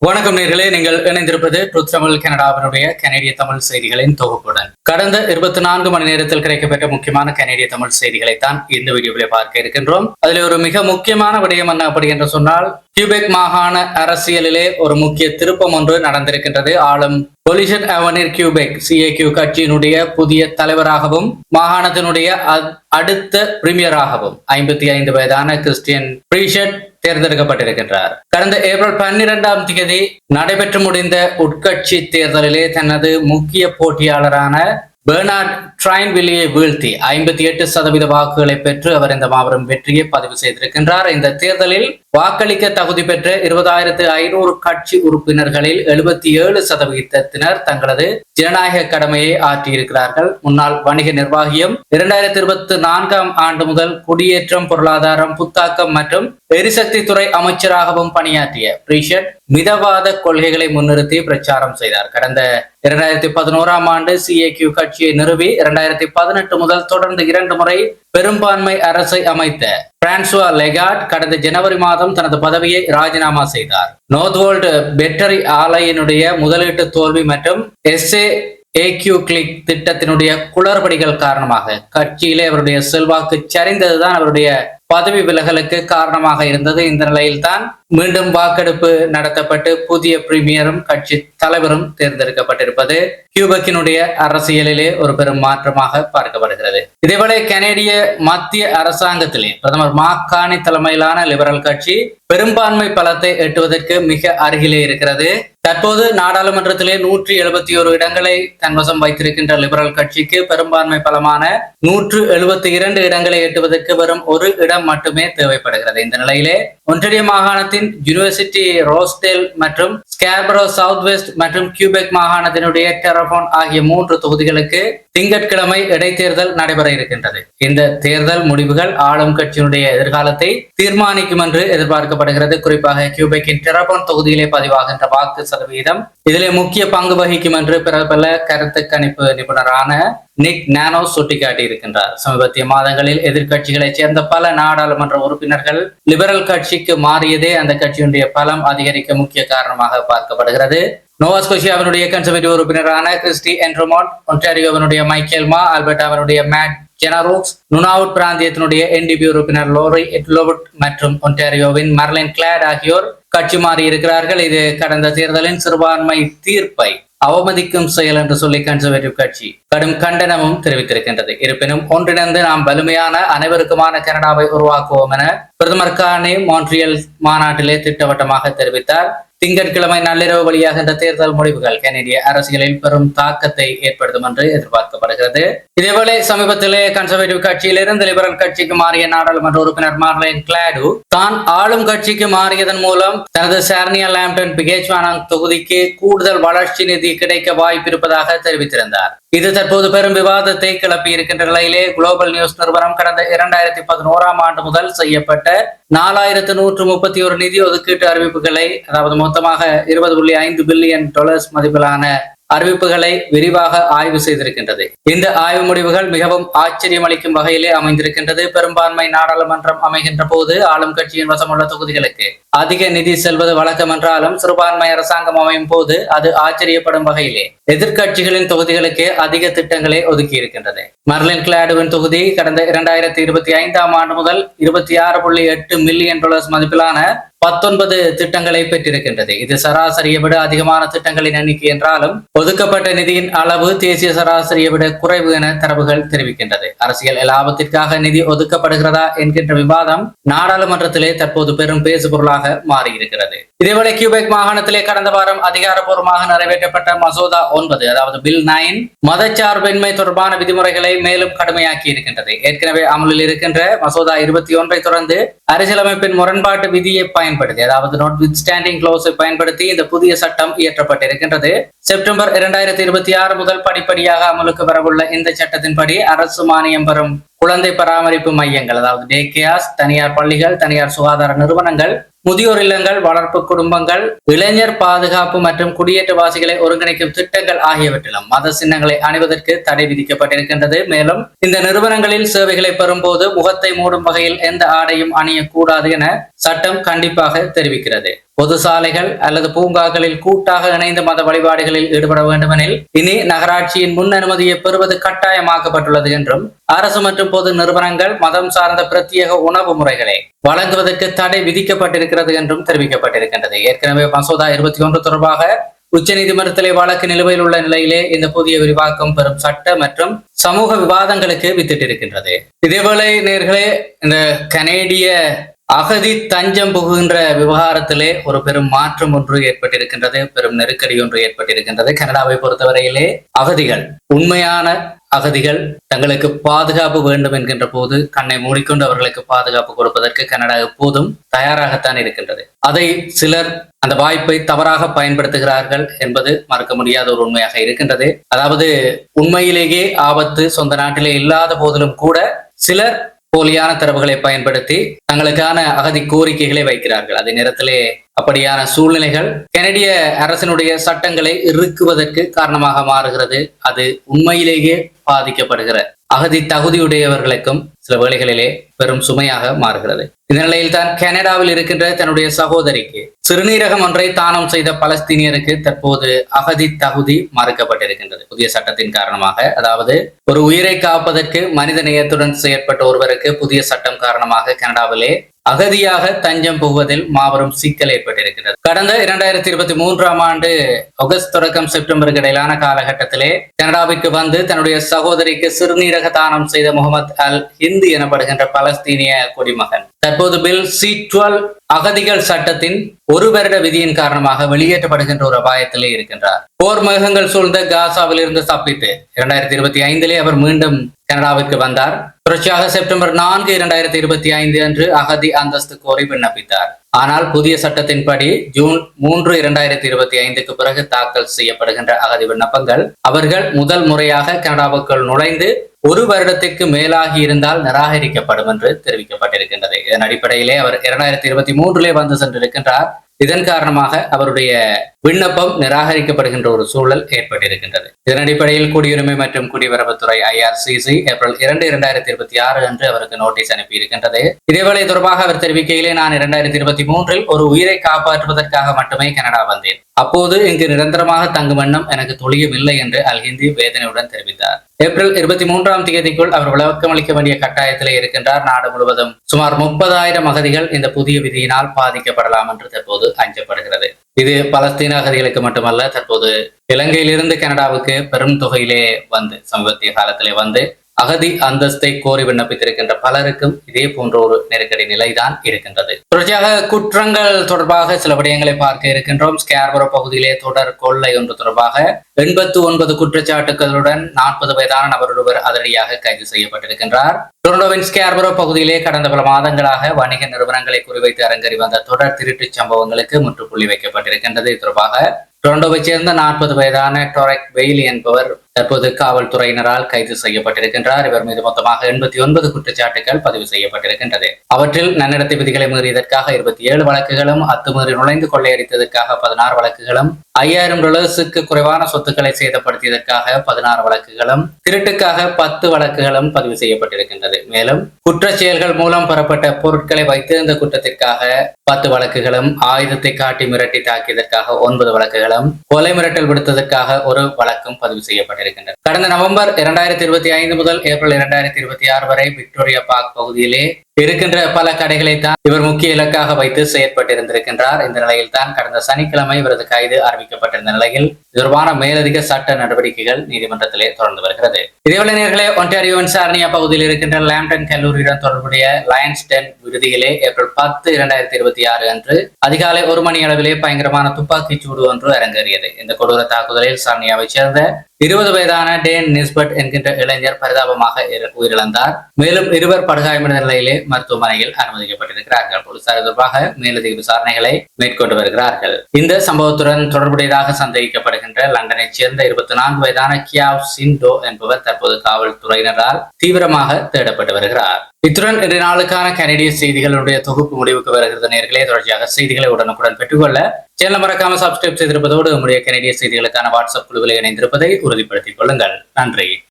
வணக்கம் நேர்களே, நீங்கள் இணைந்திருப்பது ட்ரூத் தமிழ் கனடாவினுடைய கனேடிய தமிழ் செய்திகளின் தொகுப்புடன். கடந்த 24 மணி நேரத்தில் கிடைக்கப்பட்ட முக்கியமான கனேடிய தமிழ் செய்திகளைத்தான் இந்த வீடியோவிலே பார்க்க இருக்கின்றோம். அதில் ஒரு மிக முக்கியமான விடயம் என்ன அப்படி என்று சொன்னால், கியூபெக் மாகாண அரசியலிலே ஒரு முக்கிய திருப்பம் ஒன்று நடந்திருக்கின்றது. ஆளும் பொலிஷன் அவனிர் கியூபெக் CAQ கட்சியினுடைய புதிய தலைவராகவும் மாகாணத்தினுடைய அடுத்த பிரீமியராகவும் 55 வயதான கிறிஸ்டியன் பிரீஷட் தேர்ந்தெடுக்கப்பட்டிருக்கின்றார். கடந்த ஏப்ரல் 12ஆம் தேதி நடைபெற்று முடிந்த உட்கட்சி தேர்தலிலே தனது முக்கிய போட்டியாளரான பெர்னார்ட் ட்ரைன்வில்லியை வீழ்த்தி 58% வாக்குகளை பெற்று அவர் இந்த மாபெரும் வெற்றியை பதிவு செய்திருக்கின்றார். இந்த தேர்தலில் வாக்களிக்க தகுதி பெற்ற 20,500 கட்சி உறுப்பினர்களில் 77% தங்களது ஜனநாயக கடமையை ஆற்றியிருக்கிறார்கள். முன்னாள் வணிக நிர்வாகியும் 2024ஆம் ஆண்டு முதல் குடியேற்றம், பொருளாதாரம், புத்தாக்கம் மற்றும் எரிசக்தி துறை அமைச்சராகவும் பணியாற்றிய பிரீஷட் மிதவாத கொள்கைகளை முன்னிறுத்தி பிரச்சாரம் செய்தார். கடந்த 2011ஆம் ஆண்டு CAQ கட்சியை நிறுவி 2018 முதல் தொடர்ந்து 2 முறை பெரும்பான்மை அரசை அமைத்த பிரான்சுவா லெகார்ட் கடந்த ஜனவரி மாதம் தனது பதவியை ராஜினாமா செய்தார். நோர்த்வோல்ட் பேட்டரி ஆலையினுடைய முதலீட்டு தோல்வி மற்றும் SAQ கிளிக் திட்டத்தினுடைய குளறுபடிகள் காரணமாக கட்சியிலே அவருடைய செல்வாக்கு சரிந்ததுதான் அவருடைய பதவி விலகலுக்கு காரணமாக இருந்தது. இந்த நிலையில்தான் மீண்டும் வாக்கெடுப்பு நடத்தப்பட்டு புதிய பிரீமியரும் கட்சி தலைவரும் தேர்ந்தெடுக்கப்பட்டிருப்பது கியூபெக்கினுடைய அரசியலிலே ஒரு பெரும் மாற்றமாக பார்க்கப்படுகிறது. இதேவேளை கனேடிய மத்திய அரசாங்கத்திலே பிரதமர் மார்க் கார்னி தலைமையிலான லிபரல் கட்சி பெரும்பான்மை பலத்தை எட்டுவதற்கு மிக அருகிலே இருக்கிறது. தற்போது நாடாளுமன்றத்திலே 171 இடங்களை தன்வசம் வைத்திருக்கின்ற லிபரல் கட்சிக்கு பெரும்பான்மை பலமான 172 இடங்களை எட்டுவதற்கு வெறும் ஒரு இடம் மட்டுமே தேவைப்படுகிறது. இந்த நிலையிலே ஒன்றிய மாகாணத்தின் யூனிவர்சிட்டி ரோஸ்டேல் மற்றும் ஸ்கார்பரோ சவுத் வெஸ்ட் மற்றும் கியூபெக் மாகாணத்தினுடைய டெரபோன் ஆகிய 3 தொகுதிகளுக்கு திங்கட்கிழமை இடைத்தேர்தல் நடைபெற இருக்கின்றது. இந்த தேர்தல் முடிவுகள் ஆளும் கட்சியினுடைய எதிர்காலத்தை தீர்மானிக்கும் என்று எதிர்பார்க்கப்படுகிறது. குறிப்பாக கியூபெக்கின் டெரபோன் தொகுதியிலே பதிவாகின்ற வாக்கு சதவீதம் இதிலே முக்கிய பங்கு வகிக்கும் என்று பிரபல கருத்து கணிப்பு நிபுணரான நிக் நானோ சுட்டிக்காட்டி இருக்கின்றார். சமீபத்திய மாதங்களில் எதிர்கட்சிகளைச் சேர்ந்த பல நாடாளுமன்ற உறுப்பினர்கள் லிபரல் கட்சிக்கு மாறியதே அந்த கட்சியினுடைய பலம் அதிகரிக்க முக்கிய காரணமாக பார்க்கப்படுகிறது. நோவா ஸ்கோஷியாவினுடைய கன்சர்வேட்டிவ் உறுப்பினரான கிறிஸ்டி என்ட்ரோமோட், ஒன்டாரியோவினுடைய மைக்கேல் மா, ஆல்பர்டாவினுடைய மேட் ஜெனரோக்ஸ், நுனாவுட் பிராந்தியத்தினுடைய NDP உறுப்பினர் லோரி எட்லோவுட் மற்றும் ஒன்டாரியோவின் மர்லின் கிளாட் ஆகியோர் கட்சி மாறி இருக்கிறார்கள். இது கடந்த தேர்தலின் சிறுபான்மை தீர்ப்பை அவமதிக்கும் செயல் என்று சொல்லி கன்சர்வேட்டிவ் கட்சி கடும் கண்டனமும் தெரிவித்திருக்கின்றது. இருப்பினும் ஒன்றிணைந்து நாம் வலிமையான அனைவருக்குமான கனடாவை உருவாக்குவோம் என பிரதமர் கார்னி மான்ட்ரியல் மாநாட்டிலே திட்டவட்டமாக தெரிவித்தார். திங்கட்கிழமை நள்ளிரவு வெளியாகின்ற தேர்தல் முடிவுகள் கனேடிய அரசியலில் பெரும் தாக்கத்தை ஏற்படுத்தும் என்று எதிர்பார்க்கப்படுகிறது. இதேவேளை சமீபத்திலே கன்சர்வேட்டிவ் கட்சியிலிருந்து லிபரல் கட்சிக்கு மாறிய நாடாளுமன்ற உறுப்பினர் மார்லின் கிளாடு தான் ஆளும் கட்சிக்கு மாறியதன் மூலம் தனது சார்னியா லாம்ப்டன் பிகேச்வானாங் தொகுதிக்கு கூடுதல் வளர்ச்சி நிதி கிடைக்க வாய்ப்பு இருப்பதாக தெரிவித்திருந்தார். இது தற்போது பெரும் விவாதத்தை கிளப்பி இருக்கின்ற நிலையிலே குளோபல் நியூஸ் நிறுவனம் கடந்த 2011ஆம் ஆண்டு முதல் செய்யப்பட்ட 4131 நிதி ஒதுக்கீட்டு அறிவிப்புகளை, அதாவது மொத்தமாக $20.5 பில்லியன் மதிப்பிலான அறிவிப்புகளை விரிவாக ஆய்வு செய்திருக்கின்றது. இந்த ஆய்வு முடிவுகள் மிகவும் ஆச்சரியம் அளிக்கும் வகையிலே அமைந்திருக்கின்றது. பெரும்பான்மை நாடாளுமன்றம் அமைகின்ற போது ஆளும் கட்சியின் வசமுள்ள தொகுதிகளுக்கு அதிக நிதி செல்வது வழக்கம் என்றாலும் சிறுபான்மை அரசாங்கம் அமையும் போது அது ஆச்சரியப்படும் வகையிலே எதிர்கட்சிகளின் தொகுதிகளுக்கு அதிக திட்டங்களை ஒதுக்கி இருக்கின்றது. மர்லின் கிளாடுவின் தொகுதி கடந்த 2025ஆம் ஆண்டு முதல் $26.8 மில்லியன் மதிப்பிலான 19 திட்டங்களை பெற்றிருக்கின்றது. இது சராசரியை விட அதிகமான திட்டங்களின் எண்ணிக்கை என்றாலும் ஒதுக்கப்பட்ட நிதியின் அளவு தேசிய சராசரியை விட குறைவு என தரவுகள் தெரிவிக்கின்றது. அரசியல் லாபத்திற்காக நிதி ஒதுக்கப்படுகிறதா என்கின்ற விவாதம் நாடாளுமன்றத்திலே தற்போது பெரும் பேசுபொருளாக மாறியிருக்கிறது. இதேவேளை கியூபெக் மாகாணத்திலே கடந்த வாரம் அதிகாரப்பூர்வமாக நிறைவேற்றப்பட்ட மசோதா 9, அதாவது பில் 9 மதச்சார்பின்மை தொடர்பான விதிமுறைகளை மேலும் கடுமையாக்கி இருக்கின்றது. ஏற்கனவே அமலில் இருக்கின்ற மசோதா 21 தொடர்ந்து அரசியலமைப்பின் முரண்பாட்டு விதியை பயன்படுத்தி, அதாவது நாட்வித்ஸ்டாண்டிங் க்ளோஸை பயன்படுத்தி இந்த புதிய சட்டம் இயற்றப்பட்டிருக்கின்றது. செப்டம்பர் 2026 முதல் படிப்படியாக அமலுக்கு வரவுள்ள இந்த சட்டத்தின்படி அரசு மானியம் பெறும் குழந்தை பராமரிப்பு மையங்கள், அதாவது டே கேர்ஸ், தனியார் பள்ளிகள், தனியார் சுகாதார நிறுவனங்கள், முதியோர் இல்லங்கள், வளர்ப்பு குடும்பங்கள், இளைஞர் பாதுகாப்பு மற்றும் குடியேற்றவாசிகளை ஒருங்கிணைக்கும் திட்டங்கள் ஆகியவற்றிலும் மத சின்னங்களை அணிவதற்கு தடை விதிக்கப்பட்டிருக்கின்றது. மேலும் இந்த நிறுவனங்களில் சேவைகளை பெறும்போது முகத்தை மூடும் வகையில் எந்த ஆடையும் அணியக்கூடாது என சட்டம் கண்டிப்பாக தெரிவிக்கிறது. பொது சாலைகள் அல்லது பூங்காக்களில் கூட்டாக இணைந்து மத வழிபாடுகளில் ஈடுபட வேண்டுமெனில் இனி நகராட்சியின் முன் அனுமதியை பெறுவது கட்டாயமாக்கப்பட்டுள்ளது என்றும் அரசு மற்றும் பொது நிறுவனங்கள் மதம் சார்ந்த பிரத்யேக உணவு முறைகளை வழங்குவதற்கு தடை விதிக்கப்பட்டிருக்கிறது என்றும் தெரிவிக்கப்பட்டிருக்கின்றது. ஏற்கனவே மசோதா 21 தொடர்பாக உச்சநீதிமன்றத்திலே வழக்கு நிலுவையில் உள்ள நிலையிலே இந்த புதிய விரிவாக்கம் பெறும் சட்ட மற்றும் சமூக விவாதங்களுக்கு வித்திட்டிருக்கின்றது. இதேவேளை நேர்களே, இந்த கனேடிய அகதி தஞ்சம் புகுகின்ற விவகாரத்திலே ஒரு பெரும் மாற்றம் ஒன்று ஏற்பட்டிருக்கின்றது, பெரும் நெருக்கடி ஒன்று ஏற்பட்டிருக்கின்றது. கனடாவை பொறுத்தவரையிலே அகதிகள், உண்மையான அகதிகள் தங்களுக்கு பாதுகாப்பு வேண்டும் என்கின்ற போது கண்ணை மூடிக்கொண்டு அவர்களுக்கு பாதுகாப்பு கொடுப்பதற்கு கனடா எப்போதும் தயாராகத்தான் இருக்கின்றது. அதை சிலர் அந்த வாய்ப்பை தவறாக பயன்படுத்துகிறார்கள் என்பது மறக்க முடியாத ஒரு உண்மையாக இருக்கின்றது. அதாவது உண்மையிலேயே ஆபத்து சொந்த நாட்டிலே இல்லாத போதிலும் கூட சிலர் போலியான தரவுகளை பயன்படுத்தி தங்களுக்கான அகதி கோரிக்கைகளை வைக்கிறார்கள். அதே நேரத்திலே அப்படியான சூழ்நிலைகள் கனடிய அரசினுடைய சட்டங்களை இறுக்குவதற்கு காரணமாக மாறுகிறது. அது உண்மையிலேயே பாதிக்கப்படுகிற அகதி தகுதியுடையவர்களுக்கும் சில வேளைகளிலே பெரும் சுமையாக மாறுகிறது. இந்த நிலையில் தான் கனடாவில் இருக்கின்ற தன்னுடைய சகோதரிக்கு சிறுநீரகம் ஒன்றை தானம் செய்த பலஸ்தீனியருக்கு தற்போது அகதி தகுதி மறுக்கப்பட்டிருக்கின்றது புதிய சட்டத்தின் காரணமாக. அதாவது ஒரு உயிரை காப்பதற்கு மனித நேயத்துடன் செயற்பட்ட ஒருவருக்கு புதிய சட்டம் காரணமாக கனடாவிலே அகதியாக தஞ்சம் புகுவதில் மாபெரும் சிக்கல் ஏற்பட்டிருக்கிறது. கடந்த 2023ஆம் ஆண்டு ஆகஸ்ட் தொடக்கம் செப்டம்பருக்கு இடையிலான காலகட்டத்திலே கனடாவிற்கு வந்து தன்னுடைய சகோதரிக்கு சிறுநீரக தானம் செய்த முகமது அல் ஹிந்து எனப்படுகின்ற பலஸ்தீனிய குடிமகன் தற்போது பில் C-12 அகதிகள் சட்டத்தின் ஒரு வருட விதியின் காரணமாக வெளியேற்றப்படுகின்ற ஒரு அபாயத்திலே இருக்கின்றார். போர் மேகங்கள் சூழ்ந்த காசாவில் இருந்து தப்பித்து 2025 அவர் மீண்டும் கனடாவிற்கு வந்தார். தொடர்ச்சியாக செப்டம்பர் 4, 2025 அன்று அகதி அந்தஸ்து கோரி விண்ணப்பித்தார். ஆனால் புதிய சட்டத்தின்படி ஜூன் 3, 2025க்கு பிறகு தாக்கல் செய்யப்படுகின்ற அகதி விண்ணப்பங்கள் அவர்கள் முதல் முறையாக கனடாவுக்குள் நுழைந்து ஒரு வருடத்திற்கு மேலாகி இருந்தால் நிராகரிக்கப்படும் என்று தெரிவிக்கப்பட்டிருக்கின்றது. இதன் அடிப்படையிலே அவர் 2023 வந்து சென்றிருக்கின்றார். இதன் காரணமாக அவருடைய விண்ணப்பம் நிராகரிக்கப்படுகின்ற ஒரு சூழல் ஏற்பட்டிருக்கின்றது. இதன் அடிப்படையில் குடியுரிமை மற்றும் குடிவரவுத்துறை IRCC ஏப்ரல் 2, 2026 அன்று அவருக்கு நோட்டீஸ் அனுப்பி இருக்கின்றது. இதேவேளை தொடர்பாக அவர் தெரிவிக்கையிலே, நான் 2023 ஒரு உயிரை காப்பாற்றுவதற்காக மட்டுமே கனடா வந்தேன். அப்போது இங்கு நிரந்தரமாக தங்கும் எண்ணம் எனக்கு துளியும் இல்லை என்று அல் ஹிந்தி வேதனையுடன் தெரிவித்தார். ஏப்ரல் 23ஆம் தேதிக்குள் அவர் விளக்கம் அளிக்க வேண்டிய கட்டாயத்திலே இருக்கின்றார். நாடு முழுவதும் சுமார் 30,000 அகதிகள் இந்த புதிய விதியினால் பாதிக்கப்படலாம் என்று தற்போது அஞ்சப்படுகிறது. இது பலஸ்தீன அகதிகளுக்கு மட்டுமல்ல, தற்போது இலங்கையிலிருந்து கனடாவுக்கு பெரும் தொகையிலே வந்து சமீபத்திய காலத்திலே வந்து அகதி அந்தஸ்தை கோரி விண்ணப்பித்திருக்கின்ற பலருக்கும் இதே போன்ற ஒரு நெருக்கடி நிலைதான் இருக்கின்றது. தொடர்ச்சியாக குற்றங்கள் தொடர்பாக சில விடயங்களை பார்க்க இருக்கின்றோம். ஸ்கார்பரோ பகுதியிலே தொடர் கொள்ளை ஒன்று தொடர்பாக 89 குற்றச்சாட்டுகளுடன் 40 வயதான நபர் ஒருவர் அதிரடியாக கைது செய்யப்பட்டிருக்கின்றார். டொரண்டோவின் ஸ்கார்பரோ பகுதியிலே கடந்த பல மாதங்களாக வணிக நிறுவனங்களை குறிவைத்து அரங்கேறி வந்த தொடர் திருட்டு சம்பவங்களுக்கு முற்றுப்புள்ளி வைக்கப்பட்டிருக்கின்றது. இது தொடர்பாக டொரண்டோவை சேர்ந்த 40 வயதான டொரெக் பெய்லி என்பவர் தற்போது காவல்துறையினரால் கைது செய்யப்பட்டிருக்கின்றார். இவர் மீது மொத்தமாக 89 குற்றச்சாட்டுகள் பதிவு செய்யப்பட்டிருக்கின்றது. அவற்றில் நன்னடத்தை விதிகளை மீறியதற்காக 27 வழக்குகளும், அத்துமீறி நுழைந்து கொள்ளையடித்ததற்காக 16 வழக்குகளும், $5,000 குறைவான சொத்துக்களை சேதப்படுத்தியதற்காக 16 வழக்குகளும், திருட்டுக்காக 10 வழக்குகளும் பதிவு செய்யப்பட்டிருக்கின்றது. மேலும் குற்றச் செயல்கள் மூலம் பெறப்பட்ட பொருட்களை வைத்து இந்த குற்றத்திற்காக 10 வழக்குகளும், ஆயுதத்தை காட்டி மிரட்டி தாக்கியதற்காக 9 வழக்குகளும், கொலை மிரட்டல் விடுத்ததற்காக ஒரு வழக்கும் பதிவு செய்யப்பட்டிருக்கின்றன. கடந்த நவம்பர் 2025 முதல் ஏப்ரல் 2026 வரை விக்டோரியா பார்க் பகுதியிலே இருக்கின்ற பல கடைகளை தான் இவர் முக்கிய இலக்காக வைத்து செயற்பட்டிருந்திருக்கின்றார். இந்த நிலையில் தான் கடந்த சனிக்கிழமை இவரது கைது அறிவிக்கப்பட்டிருந்த நிலையில் தொடர்பான மேலதிக சட்ட நடவடிக்கைகள் நீதிமன்றத்திலே தொடர்ந்து வருகிறது. இதேவேளை நேர்களே, ஒன்டாரியோவின் சார்னியா பகுதியில் இருக்கின்ற லாம்டன் கல்லூரியுடன் தொடர்புடைய லயன்ஸ்டன் விடுதியிலே ஏப்ரல் 10, 2026 அன்று அதிகாலை 1 மணி அளவிலே பயங்கரமான துப்பாக்கிச் சூடு ஒன்று அரங்கேறியது. இந்த கொடூர தாக்குதலில் சார்னியாவை சேர்ந்த 20 வயதான டேன் நிஸ்பட் என்கின்ற இளைஞர் பரிதாபமாக உயிரிழந்தார். மேலும் 2 படுகாயமடைந்த நிலையிலே மருத்துவமனையில் அனுமதிக்கப்பட்டிருக்கிறார்கள். போலீசார் தொடர்பாக மேலதிக விசாரணைகளை மேற்கொண்டு வருகிறார்கள். இந்த சம்பவத்துடன் தொடர்புடையதாக சந்தேகிக்கப்படுகின்ற லண்டனைச் சேர்ந்த 24 வயதான கியாவ் சின்டோ என்பவர் தற்போது காவல்துறையினரால் தீவிரமாக தேடப்பட்டு வருகிறார். இத்துடன் இன்றைய நாளுக்கான கனடிய செய்திகளுடைய தொகுப்பு முடிவுக்கு வருகிறது. நேர்களே, தொடர்ச்சியாக செய்திகளை உடனுக்குடன் பெற்றுக்கொள்ள சேனல் மறக்காம சப்ஸ்கிரைப் செய்திருப்பதோடு நம்முடைய கனடிய செய்திகளுக்கான வாட்ஸ்அப் குழுவில் இணைந்திருப்பதை உறுதிப்படுத்திக் கொள்ளுங்கள். நன்றி.